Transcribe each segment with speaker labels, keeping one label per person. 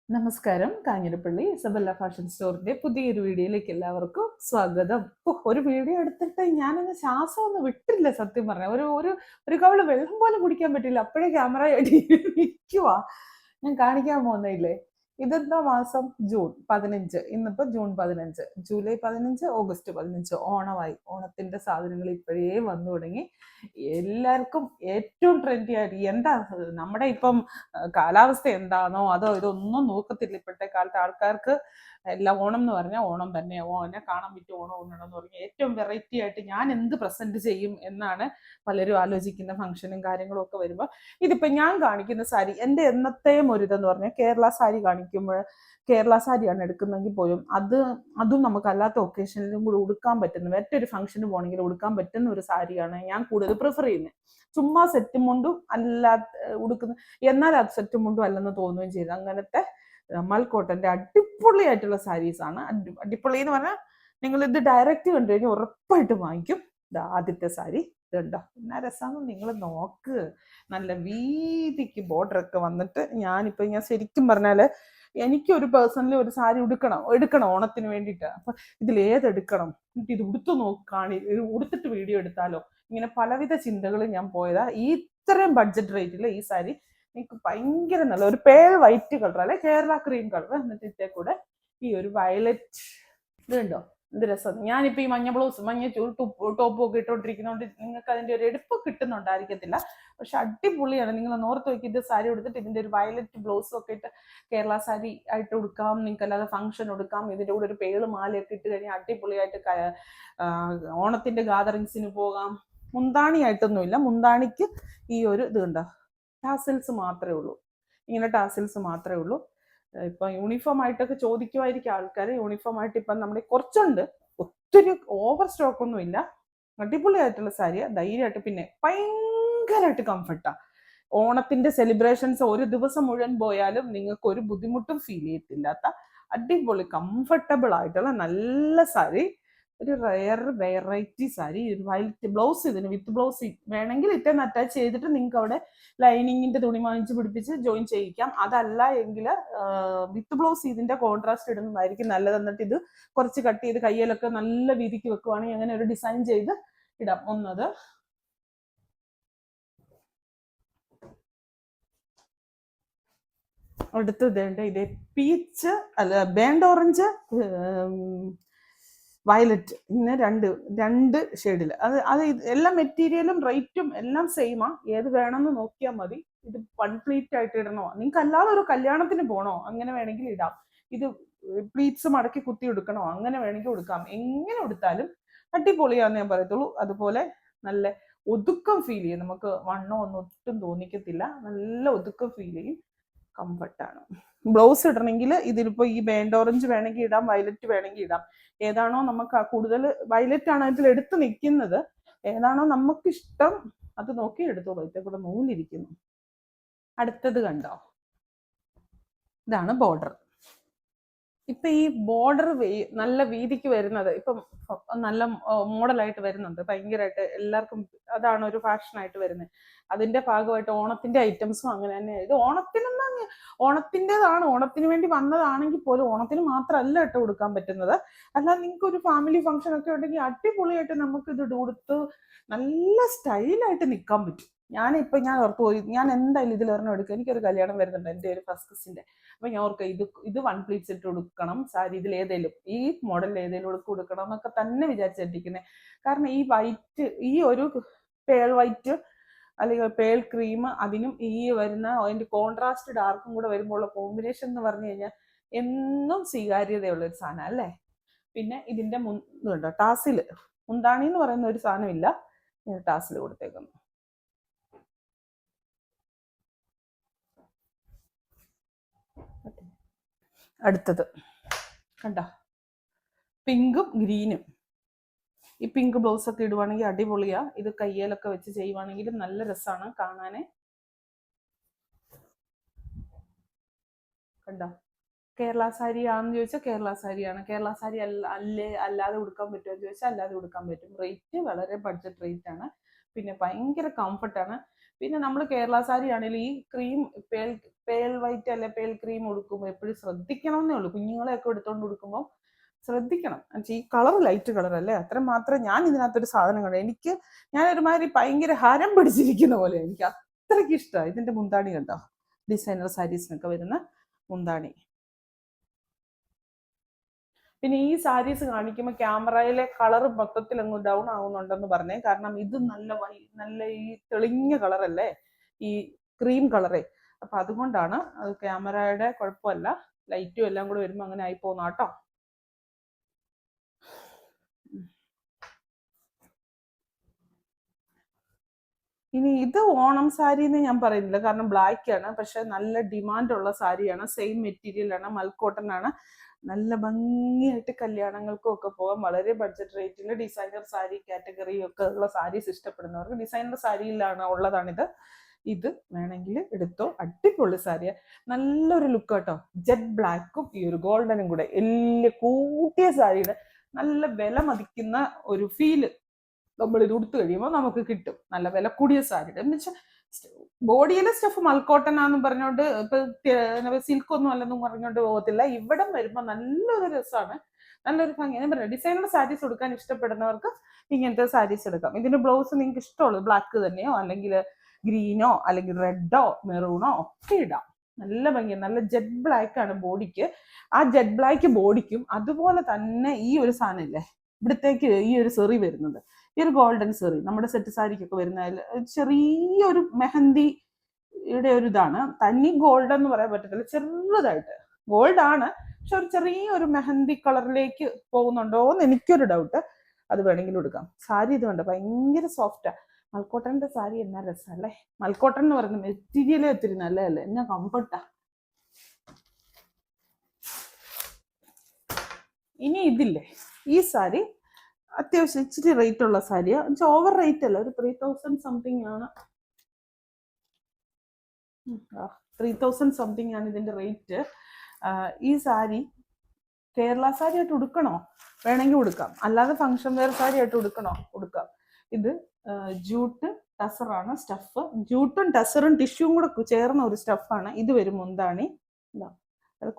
Speaker 1: നമസ്കാരം. കാഞ്ഞിരപ്പള്ളി ഇസബella ഫാഷൻ സ്റ്റോറിന്റെ പുതിയൊരു വീഡിയോയിലേക്ക് എല്ലാവർക്കും സ്വാഗതം. ഒരു വീഡിയോ എടുത്തിട്ട് ഞാനങ്ങ് ശ്വാസം ഒന്നും വിട്ടില്ല. സത്യം പറഞ്ഞ ഒരു ഒരു ഒരു കവള് വെള്ളം പോലും കുടിക്കാൻ പറ്റില്ല. അപ്പോഴേ ക്യാമറ ആയിട്ട് നിൽക്കുവാ. ഞാൻ കാണിക്കാൻ പോകുന്നില്ലേ, ഇതെന്താ മാസം? ജൂൺ 15. ഇന്നിപ്പോ ജൂൺ 15, ജൂലൈ 15, ഓഗസ്റ്റ് 15. ഓണമായി. ഓണത്തിന്റെ സാധനങ്ങൾ ഇപ്പോഴേ വന്നു തുടങ്ങി. എല്ലാവർക്കും ഏറ്റവും ട്രെൻഡി ആയിട്ട് എന്താ നമ്മുടെ ഇപ്പം കാലാവസ്ഥ എന്താണോ അതോ ഇതൊന്നും നോക്കത്തില്ല. ഇപ്പോഴത്തെ കാലത്ത് ആൾക്കാർക്ക് എല്ലാം ഓണം എന്ന് പറഞ്ഞാൽ ഓണം തന്നെ. ഓനെ കാണാൻ പറ്റും, ഓണം ഉണ്ണണം പറഞ്ഞാൽ ഏറ്റവും വെറൈറ്റി ആയിട്ട് ഞാൻ എന്ത് പ്രസന്റ് ചെയ്യും എന്നാണ് പലരും ആലോചിക്കുന്ന. ഫംഗ്ഷനും കാര്യങ്ങളും ഒക്കെ വരുമ്പോൾ ഇതിപ്പോ ഞാൻ കാണിക്കുന്ന സാരി എൻ്റെ എന്നത്തെയും ഒരു ഇതെന്ന് പറഞ്ഞാൽ കേരള സാരി കാണിക്കുമ്പോൾ കേരള സാരിയാണ് എടുക്കുന്നതെങ്കിൽ പോലും അതും നമുക്ക് അല്ലാത്ത ഒക്കേഷനിലും കൂടി ഉടുക്കാൻ പറ്റുന്ന, മറ്റൊരു ഫംഗ്ഷന് പോകണമെങ്കിൽ ഉടുക്കാൻ പറ്റുന്ന ഒരു സാരിയാണ് ഞാൻ കൂടുതൽ പ്രിഫർ ചെയ്യുന്നത്. ചുമ്മാ സെറ്റും മുണ്ടും അല്ലാത്ത ഉടുക്കുന്ന, എന്നാൽ അത് സെറ്റും മുണ്ടും അല്ലെന്ന് തോന്നുകയും ചെയ്തു. അങ്ങനത്തെ മൽക്കോട്ടന്റെ അടിപൊളിയായിട്ടുള്ള സാരീസ് ആണ്. അടിപൊളി എന്ന് പറഞ്ഞാൽ നിങ്ങൾ ഇത് ഡയറക്റ്റ് കണ്ടു കഴിഞ്ഞാൽ ഉറപ്പായിട്ടും വാങ്ങിക്കും. ആദ്യത്തെ സാരി ഇതുണ്ടോ, എന്നാ രസമാണെന്ന് നിങ്ങൾ നോക്ക്. നല്ല വീതിക്ക് ബോർഡർ ഒക്കെ വന്നിട്ട് ഞാൻ ശരിക്കും പറഞ്ഞാല് എനിക്കൊരു പേഴ്സണലി ഒരു സാരി എടുക്കണം ഓണത്തിന് വേണ്ടിയിട്ട്. അപ്പൊ ഇതിലേതെടുക്കണം, ഇത് ഉടുത്തു ഉടുത്തിട്ട് വീഡിയോ എടുത്താലോ, ഇങ്ങനെ പലവിധ ചിന്തകളും ഞാൻ പോയതാ. ഇത്രയും ബഡ്ജറ്റ് റേറ്റിൽ ഈ സാരി എനിക്ക് ഭയങ്കര നല്ല ഒരു പേൾ വൈറ്റ് കളർ, അല്ലെ കേരള ക്രീം കളർ, എന്നിട്ട് ഇതേ കൂടെ ഈ ഒരു വയലറ്റ് ഇതുണ്ടോ, എന്ത് രസം. ഞാനിപ്പോ ഈ മഞ്ഞ ബ്ലൗസ് മഞ്ഞ ടോപ്പും ഒക്കെ ഇട്ടോണ്ടിരിക്കുന്നതുകൊണ്ട് നിങ്ങൾക്ക് അതിന്റെ ഒരു എടുപ്പ് കിട്ടുന്നുണ്ടായിരിക്കത്തില്ല. പക്ഷെ അടിപൊളിയാണ്. നിങ്ങൾ നോർത്ത് നോക്കി ഇത് സാരി എടുത്തിട്ട് ഇതിന്റെ ഒരു വയലറ്റ് ബ്ലൗസും ഒക്കെ ഇട്ട് കേരള സാരി ആയിട്ട് ഉടുക്കാം. നിങ്ങൾക്ക് അല്ലാതെ ഫംഗ്ഷൻ എടുക്കാം. ഇതിന്റെ കൂടെ ഒരു പേള് മാലയൊക്കെ ഇട്ട് കഴിഞ്ഞാൽ അടിപൊളിയായിട്ട് ഓണത്തിന്റെ ഗാദറിങ്സിന് പോകാം. മുന്താണിയായിട്ടൊന്നുമില്ല. മുന്താണിക്ക് ഈ ഒരു ഇത് കണ്ടോ, ടാസിൽസ് മാത്രമേ ഉള്ളൂ. ഇങ്ങനെ ടാസിൽസ് മാത്രമേ ഉള്ളൂ. ഇപ്പൊ യൂണിഫോം ആയിട്ടൊക്കെ ചോദിക്കുമായിരിക്കും ആൾക്കാർ. യൂണിഫോം ആയിട്ട് ഇപ്പൊ നമ്മുടെ കുറച്ചുണ്ട്, ഒത്തിരി ഓവർ സ്റ്റോക്ക് ഒന്നും ഇല്ല. അടിപൊളിയായിട്ടുള്ള സാരിയാ, ധൈര്യമായിട്ട്. പിന്നെ ഭയങ്കരമായിട്ട് കംഫർട്ടാ. ഓണത്തിന്റെ സെലിബ്രേഷൻസ് ഒരു ദിവസം മുഴുവൻ പോയാലും നിങ്ങൾക്ക് ഒരു ബുദ്ധിമുട്ടും ഫീൽ ചെയ്യത്തില്ലാത്ത അടിപൊളി കംഫർട്ടബിൾ ആയിട്ടുള്ള നല്ല സാരി. ഒരു റയർ വെറൈറ്റി സാരി. ഒരു വൈറ്റ് ബ്ലൗസ്, ഇതിന് വിത്ത് ബ്ലൗസ് വേണമെങ്കിൽ ഇറ്റന്ന് അറ്റാച്ച് ചെയ്തിട്ട് നിങ്ങൾക്ക് അവിടെ ലൈനിങ്ങിന്റെ തുണി വാങ്ങിച്ച് പിടിപ്പിച്ച് ജോയിൻ ചെയ്യിക്കാം. അതല്ല എങ്കിൽ വിത്ത് ബ്ലൗസ് ഇതിന്റെ കോൺട്രാസ്റ്റ് ഇടുന്നതായിരിക്കും നല്ലത്. എന്നിട്ട് ഇത് കുറച്ച് കട്ട് ചെയ്ത് കയ്യിലൊക്കെ നല്ല വീതിക്ക് വെക്കുവാണെങ്കിൽ അങ്ങനെ ഒരു ഡിസൈൻ ചെയ്ത് ഇടാം. ഒന്നത് അടുത്തത് ഇതേ പീച്ച് അല്ല ബേണ്ട് ഓറഞ്ച് വയലറ്റ്, ഇങ്ങനെ രണ്ട് ഷെയ്ഡിൽ. അത് എല്ലാ മെറ്റീരിയലും റേറ്റും എല്ലാം സെയിമാ. ഏത് വേണമെന്ന് നോക്കിയാൽ മതി. ഇത് പ്ലീറ്റ് ആയിട്ട് ഇടണോ, നിങ്ങൾക്ക് അല്ലാതെ ഒരു കല്യാണത്തിന് പോകണോ അങ്ങനെ വേണമെങ്കിൽ ഇടാം. ഇത് പ്ലീറ്റ്സ് മടക്കി കുത്തി എടുക്കണോ അങ്ങനെ വേണമെങ്കിൽ എടുക്കാം. എങ്ങനെ എടുത്താലും അടിപൊളിയാന്ന് ഞാൻ പറയത്തുള്ളൂ. അതുപോലെ നല്ല ഒതുക്കം ഫീൽ ചെയ്യും. നമുക്ക് വണ്ണം ഒന്നും ഒട്ടും തോന്നിക്കത്തില്ല. നല്ല ഒതുക്കം ഫീൽ ചെയ്യും. കംഫർട്ടാണ്. ബ്ലൗസ് ഇടണമെങ്കിൽ ഇതിലിപ്പോ ഈ ബേണ്ട് ഓറഞ്ച് വേണമെങ്കിൽ ഇടാം, വയലറ്റ് വേണമെങ്കിൽ ഇടാം. ഏതാണോ നമുക്ക് കൂടുതൽ വയലറ്റ് ആണ് ഇതിൽ എടുത്ത് നിൽക്കുന്നത്, ഏതാണോ നമുക്ക് ഇഷ്ടം അത് നോക്കി എടുത്തോളൂ. ഇതിൽ കൂടെ നൂലിരിക്കുന്നു. അടുത്തത് കണ്ടോ, ഇതാണ് ബോർഡർ. ഇപ്പൊ ഈ ബോർഡർ നല്ല വീതിക്ക് വരുന്നത് ഇപ്പം നല്ല മോഡലായിട്ട് വരുന്നുണ്ട്. ഭയങ്കരമായിട്ട് എല്ലാവർക്കും അതാണ് ഒരു ഫാഷനായിട്ട് വരുന്നത്. അതിന്റെ ഭാഗമായിട്ട് ഓണത്തിന്റെ ഐറ്റംസും അങ്ങനെ തന്നെ. ഇത് ഓണത്തിൻ്റെതാണ്, ഓണത്തിന് വേണ്ടി വന്നതാണെങ്കിൽ പോലും ഓണത്തിന് മാത്രമല്ല ഇട്ട് കൊടുക്കാൻ പറ്റുന്നത്. അല്ലാതെ നിങ്ങൾക്ക് ഒരു ഫാമിലി ഫംഗ്ഷൻ ഒക്കെ ഉണ്ടെങ്കിൽ അടിപൊളിയായിട്ട് നമുക്ക് ഇത് കൊടുത്ത് നല്ല സ്റ്റൈലായിട്ട് നിൽക്കാൻ പറ്റും. ഞാൻ ഓർത്തു പോയി, ഞാൻ എന്തായാലും ഇതിലൊരെണ്ണം എടുക്കുക. എനിക്കൊരു കല്യാണം വരുന്നുണ്ട് എൻ്റെ ഒരു ഫസ്റ്റ്. അപ്പൊ ഞാൻ ഓർക്കുക ഇത് വൺ പ്ലീറ്റ്സ് ഇട്ട് കൊടുക്കണം സാരി. ഇതിൽ ഏതേലും ഈ മോഡലിൽ ഏതേലും കൊടുക്കണം എന്നൊക്കെ തന്നെ വിചാരിച്ചിരിക്കുന്നത്. കാരണം ഈ വൈറ്റ്, ഈ ഒരു പേൾ വൈറ്റ് അല്ലെങ്കിൽ പേൾ ക്രീം, അതിനും ഈ വരുന്ന അതിന്റെ കോൺട്രാസ്റ്റ് ഡാർക്കും കൂടെ വരുമ്പോൾ ഉള്ള കോമ്പിനേഷൻ എന്ന് പറഞ്ഞു കഴിഞ്ഞാൽ എന്നും സ്വീകാര്യതയുള്ള ഒരു സാധനം അല്ലേ. പിന്നെ ഇതിന്റെ ഇതുണ്ടോ, ടാസിൽ മുന്താണി എന്ന് പറയുന്ന ഒരു സാധനം ഇല്ല. ടാസിൽ കൊടുത്തേക്കുന്നു. അടുത്തത് കണ്ടോ, പിങ്കും ഗ്രീനും. ഈ പിങ്ക് ബ്ലൗസ് ഒക്കെ ഇടുവാണെങ്കിൽ അടിപൊളിയാ. ഇത് കയ്യിലൊക്കെ വെച്ച് ചെയ്യുവാണെങ്കിലും നല്ല രസമാണ് കാണാന്. കണ്ടോ, കേരള സാരി ആണെന്ന് ചോദിച്ചാൽ കേരള സാരിയാണ്. കേരള സാരി അല്ലാതെ ഉടുക്കാൻ പറ്റുമോ എന്ന് ചോദിച്ചാൽ അല്ലാതെ ഉടുക്കാൻ പറ്റും. റേറ്റ് വളരെ ബഡ്ജറ്റ് റേറ്റ് ആണ്. പിന്നെ ഭയങ്കര കംഫർട്ടാണ്. പിന്നെ നമ്മൾ കേരള സാരി ആണെങ്കിലും ഈ ക്രീം പേൾ വൈറ്റ് അല്ലെ പേൾ ക്രീം ഉടുക്കുമ്പോൾ എപ്പോഴും ശ്രദ്ധിക്കണം എന്നേ ഉള്ളൂ. കുഞ്ഞുങ്ങളെയൊക്കെ എടുത്തോണ്ട് കൊടുക്കുമ്പോൾ ശ്രദ്ധിക്കണം. ഈ കളർ ലൈറ്റ് കളർ അല്ലേ, അത്ര മാത്രം ഞാൻ ഇതിനകത്തൊരു സാധനം കണ്ടു. ഞാൻ ഒരുമാതിരി ഭയങ്കര ഹരം പിടിച്ചിരിക്കുന്ന പോലെ, എനിക്ക് അത്രയ്ക്ക് ഇഷ്ടമാണ്. ഇതിന്റെ മുന്താണി കണ്ടോ, ഡിസൈനർ സാരീസിനൊക്കെ വരുന്ന മുന്താണി. പിന്നെ ഈ സാരീസ് കാണിക്കുമ്പോൾ ക്യാമറയിലെ കളർ മൊത്തത്തിൽ അങ്ങ് ഡൗൺ ആവുന്നുണ്ടെന്ന് പറഞ്ഞേ. കാരണം ഇത് നല്ല ഈ തെളിഞ്ഞ കളറല്ലേ, ഈ ക്രീം കളറേ. അപ്പൊ അതുകൊണ്ടാണ്, അത് ക്യാമറയുടെ കുഴപ്പമല്ല, ലൈറ്റും എല്ലാം കൂടെ വരുമ്പോൾ അങ്ങനെ ആയി പോകുന്ന കേട്ടോ. ഇനി ഇത് ഓണം സാരി എന്ന് ഞാൻ പറയുന്നില്ല, കാരണം ബ്ലാക്ക് ആണ്, പക്ഷെ നല്ല ഡിമാൻഡ് ഉള്ള സാരിയാണ്. സെയിം മെറ്റീരിയൽ ആണ്, മൽക്കോട്ടൺ ആണ്. നല്ല ഭംഗിയായിട്ട് കല്യാണങ്ങൾക്കും ഒക്കെ പോകാം. വളരെ ബഡ്ജറ്റ് റേറ്റിൽ ഡിസൈനർ സാരി കാറ്റഗറി ഒക്കെ ഉള്ള സാരീസ് ഇഷ്ടപ്പെടുന്നവർക്ക് ഡിസൈനർ സാരിയിലാണ് ഉള്ളതാണിത്. ഇത് വേണമെങ്കിൽ എടുത്തോ, അടിപൊളി സാരിയാ, നല്ലൊരു ലുക്ക് കേട്ടോ. ജെറ്റ് ബ്ലാക്കും ഈ ഒരു ഗോൾഡനും കൂടെ എല്ലാം കൂട്ടിയ സാരിയുടെ നല്ല വില മതിക്കുന്ന ഒരു ഫീല് നമ്മൾ ഇത് ഉടുത്തു കഴിയുമ്പോൾ നമുക്ക് കിട്ടും. നല്ല വില കൂടിയ സാരിയുടെ എന്ന് വെച്ചാൽ ബോഡിയിലെ സ്റ്റഫ് മൽക്കോട്ടനാന്നും പറഞ്ഞോണ്ട് ഇപ്പൊ സിൽക്ക് ഒന്നും അല്ലെന്നും പറഞ്ഞോണ്ട് പോകത്തില്ല. ഇവിടം വരുമ്പോ നല്ലൊരു രസമാണ്, നല്ലൊരു ഭംഗി. ഞാൻ പറയാം, ഡിസൈനർ സാരീസ് എടുക്കാൻ ഇഷ്ടപ്പെടുന്നവർക്ക് ഇങ്ങനത്തെ സാരീസ് എടുക്കാം. ഇതിന്റെ ബ്ലൗസ് നിങ്ങൾക്ക് ഇഷ്ടമുള്ളത് ബ്ലാക്ക് തന്നെയോ അല്ലെങ്കിൽ ഗ്രീനോ അല്ലെങ്കിൽ റെഡോ മെറൂണോ ഒക്കെ ഇടാം. നല്ല ഭംഗിയാണ്. നല്ല ജെറ്റ് ബ്ലാക്ക് ആണ് ബോഡിക്ക്. ആ ജെറ്റ് ബ്ലാക്ക് ബോഡിക്കും അതുപോലെ തന്നെ ഈ ഒരു സാധനം ഇല്ലേ ഇവിടത്തേക്ക് ഈ ഒരു സെറി വരുന്നത്, ഈ ഒരു ഗോൾഡൻ സെറി നമ്മുടെ സെറ്റ് സാരിക്കൊക്കെ വരുന്നതിൽ ചെറിയൊരു മെഹന്തിയുടെ ഒരു ഇതാണ്. തനി ഗോൾഡ് എന്ന് പറയാൻ പറ്റത്തില്ല, ചെറുതായിട്ട് ഗോൾഡ് ആണ്, പക്ഷെ ഒരു ചെറിയൊരു മെഹന്തി കളറിലേക്ക് പോകുന്നുണ്ടോ എന്ന് എനിക്കൊരു ഡൗട്ട്. അത് വേണമെങ്കിലും എടുക്കാം. സാരി ഇത് കണ്ടോ, ഭയങ്കര സോഫ്റ്റാ. മൽക്കോട്ടന്റെ സാരി എന്നാ രസമല്ലേ. മൽക്കോട്ടൻ എന്ന് പറയുന്ന മെറ്റീരിയലേ ഒത്തിരി നല്ലതല്ലേ, എന്നാ കംഫർട്ടാ. ഇനി ഇതില്ലേ, ഈ സാരി അത്യാവശ്യം ഇച്ചിരി റേറ്റ് ഉള്ള സാരിയാ. ഓവർ റേറ്റ് അല്ല, ഒരു 3000 സംതിങ് ആണ്. 3000 സംതിങ് ആണ് ഇതിന്റെ റേറ്റ്. ഈ സാരി കേരള സാരി ആയിട്ട് ഉടുക്കണോ വേണമെങ്കിൽ ഉടുക്കാം, അല്ലാതെ ഫംഗ്ഷൻ വെയർ സാരി ആയിട്ട് ഉടുക്കണോ ഉടുക്കാം. ഇത് ജൂട്ട് ടസറാണ് സ്റ്റഫ്. ജൂട്ടും ടസറും ടിഷ്യൂവും കൂടെ ചേർന്ന ഒരു സ്റ്റഫാണ്. ഇത് വരും മുന്താണി.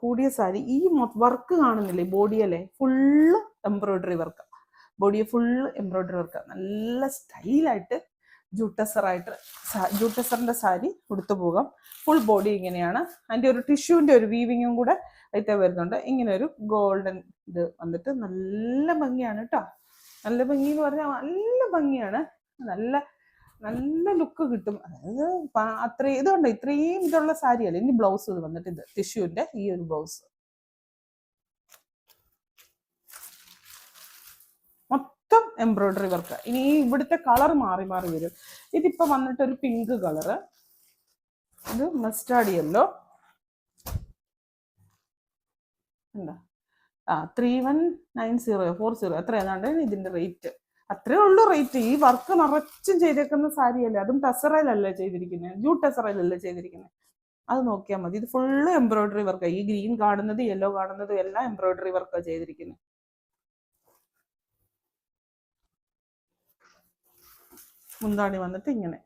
Speaker 1: കൂടിയ സാരി. ഈ വർക്ക് കാണുന്നില്ലേ ബോഡിയല്ലേ, ഫുള്ള് എംബ്രോയിഡറി വർക്ക്. ബോഡിയെ ഫുള്ള് എംബ്രോയിഡറി വർക്ക്. നല്ല സ്റ്റൈലായിട്ട് ജൂട്ടസറിന്റെ സാരി ഉടുത്തു പോകാം. ഫുൾ ബോഡി ഇങ്ങനെയാണ്. അതിന്റെ ഒരു ടിഷ്യൂവിന്റെ ഒരു വീവിങ്ങും കൂടെ അതിൽ വരുന്നുണ്ട്. ഇങ്ങനെ ഒരു ഗോൾഡൻ ഇത് വന്നിട്ട് നല്ല ഭംഗിയാണ് കേട്ടോ. നല്ല ഭംഗി എന്ന് പറഞ്ഞാൽ നല്ല ഭംഗിയാണ്. നല്ല നല്ല ലുക്ക് കിട്ടും. അതായത് അത്രയും ഇതുണ്ട്, ഇത്രയും ഇതുള്ള സാരിയല്ല. ഇനി ബ്ലൗസ് ഇത് വന്നിട്ട് ഇത് ടിഷ്യൂവിന്റെ ഈ ഒരു ബ്ലൗസ് മൊത്തം എംബ്രോയിഡറി വർക്ക്. ഇനി ഇവിടുത്തെ കളർ മാറി മാറി വരും. ഇതിപ്പോ വന്നിട്ട് ഒരു പിങ്ക് കളറ്, ഇത് മസ്റ്റാർഡ് യെല്ലോ. എന്താ 319040 അത്ര ഏതാണ്ട് ഇതിന്റെ റേറ്റ്. അത്രേ ഉള്ളൂ റേറ്റ്. ഈ വർക്ക് നിറച്ചും ചെയ്തേക്കുന്ന സാരിയല്ലേ, അതും ടസറയിലല്ലേ ചെയ്തിരിക്കുന്നത്, ജൂട്ട് ടസറയിലല്ലേ ചെയ്തിരിക്കുന്നത്. അത് നോക്കിയാൽ മതി. ഇത് ഫുള്ള് എംബ്രോയിഡറി വർക്കാണ്. ഈ ഗ്രീൻ കാണുന്നത് യെല്ലോ കാണുന്നത് എല്ലാം എംബ്രോയിഡറി വർക്കാണ് ചെയ്തിരിക്കുന്നത്. മുന്താണി വന്നിട്ട് ഇങ്ങനെ.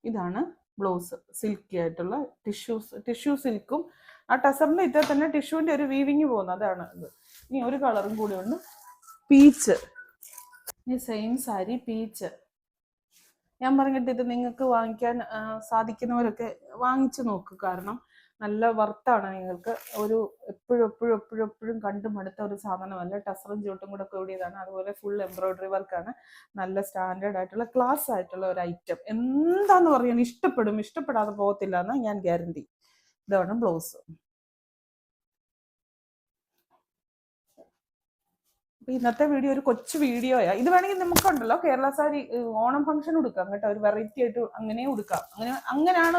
Speaker 1: ഇതാണ് ബ്ലൗസ്. സിൽക്കി ആയിട്ടുള്ള ടിഷ്യൂ സിൽക്കും ആ ടസറിന്റെ ഇത്ര തന്നെ ടിഷ്യൂവിന്റെ ഒരു വീവിങ് പോകുന്നു. അതാണ് ഇത്. ഇനി ഒരു കളറും കൂടി ഉണ്ട്, പീച്ച്. ഈ സെയിം സാരി പീച്ച്. ഞാൻ പറഞ്ഞിട്ട് ഇത് നിങ്ങൾക്ക് വാങ്ങിക്കാൻ സാധിക്കുന്നവരൊക്കെ വാങ്ങിച്ചു നോക്കുക. കാരണം നല്ല വർത്താണ്. നിങ്ങൾക്ക് ഒരു എപ്പോഴും കണ്ടു മടുത്ത ഒരു സാധനമല്ല. ടസറും ജൂട്ടും കൂടെ കൂടിയതാണ്. അതുപോലെ ഫുൾ എംബ്രോയിഡറി വർക്കാണ്. നല്ല സ്റ്റാൻഡേർഡ് ആയിട്ടുള്ള ക്ലാസ് ആയിട്ടുള്ള ഒരു ഐറ്റം. എന്താന്ന് പറയാൻ ഇഷ്ടപ്പെടാതെ പോകത്തില്ല എന്ന് ഞാൻ ഗ്യാരണ്ടി. ഇതാണ് ബ്ലൗസ്. ഇന്നത്തെ വീഡിയോ ഒരു കൊച്ചു വീഡിയോയാ. ഇത് വേണമെങ്കിൽ നമുക്കുണ്ടല്ലോ കേരള സാരി ഓണം ഫംഗ്ഷൻ ഉടുക്കാം കേട്ടോ. ഒരു വെറൈറ്റി ആയിട്ട് അങ്ങനെ ഉടുക്കാം. അങ്ങനെയാണ്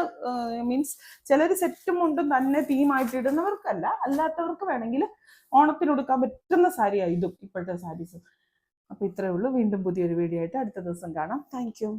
Speaker 1: മീൻസ് ചിലർ സെറ്റും മുണ്ടും തന്നെ തീമായിട്ട് ഇടുന്നവർക്കല്ല, അല്ലാത്തവർക്ക് വേണമെങ്കിൽ ഓണത്തിന് ഉടുക്കാൻ പറ്റുന്ന സാരിയാണ് ഇതും ഇപ്പോഴത്തെ സാരീസും. അപ്പൊ ഇത്രയേ ഉള്ളൂ. വീണ്ടും പുതിയൊരു വീഡിയോ ആയിട്ട് അടുത്ത ദിവസം കാണാം. Thank you.